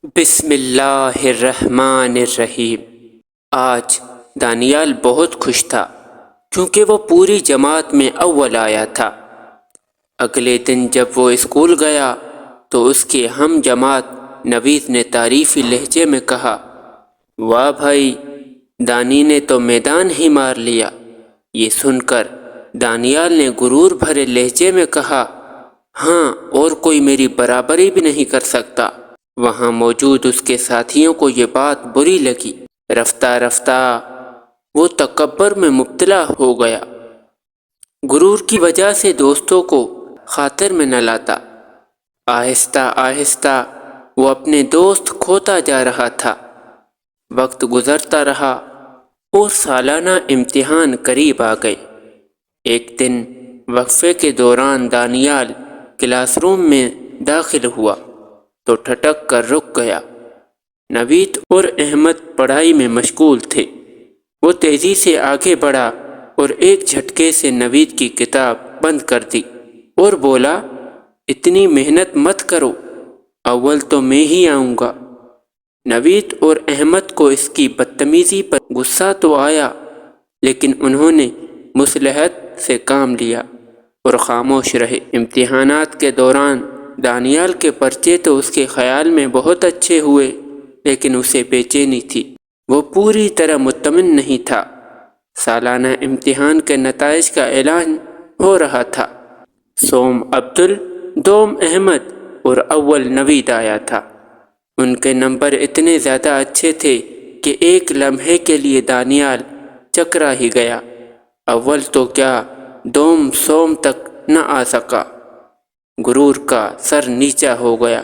بسم اللہ الرحمن الرحیم۔ آج دانیال بہت خوش تھا کیونکہ وہ پوری جماعت میں اول آیا تھا۔ اگلے دن جب وہ اسکول گیا تو اس کے ہم جماعت نوید نے تعریفی لہجے میں کہا، واہ بھائی، دانی نے تو میدان ہی مار لیا۔ یہ سن کر دانیال نے غرور بھرے لہجے میں کہا، ہاں، اور کوئی میری برابری بھی نہیں کر سکتا۔ وہاں موجود اس کے ساتھیوں کو یہ بات بری لگی۔ رفتہ رفتہ وہ تکبر میں مبتلا ہو گیا۔ غرور کی وجہ سے دوستوں کو خاطر میں نہ لاتا۔ آہستہ آہستہ وہ اپنے دوست کھوتا جا رہا تھا۔ وقت گزرتا رہا اور سالانہ امتحان قریب آ گئے۔ ایک دن وقفے کے دوران دانیال کلاس روم میں داخل ہوا تو ٹھٹک کر رک گیا۔ نوید اور احمد پڑھائی میں مشغول تھے۔ وہ تیزی سے آگے بڑھا اور ایک جھٹکے سے نوید کی کتاب بند کر دی اور بولا، اتنی محنت مت کرو، اول تو میں ہی آؤں گا۔ نوید اور احمد کو اس کی بدتمیزی پر غصہ تو آیا، لیکن انہوں نے مصلحت سے کام لیا اور خاموش رہے۔ امتحانات کے دوران دانیال کے پرچے تو اس کے خیال میں بہت اچھے ہوئے، لیکن اسے بے چینی تھی۔ وہ پوری طرح مطمئن نہیں تھا۔ سالانہ امتحان کے نتائج کا اعلان ہو رہا تھا۔ سوم عبدل، دوم احمد اور اول نوید آیا تھا۔ ان کے نمبر اتنے زیادہ اچھے تھے کہ ایک لمحے کے لیے دانیال چکرا ہی گیا۔ اول تو کیا، دوم سوم تک نہ آ سکا۔ غرور کا سر نیچا ہو گیا۔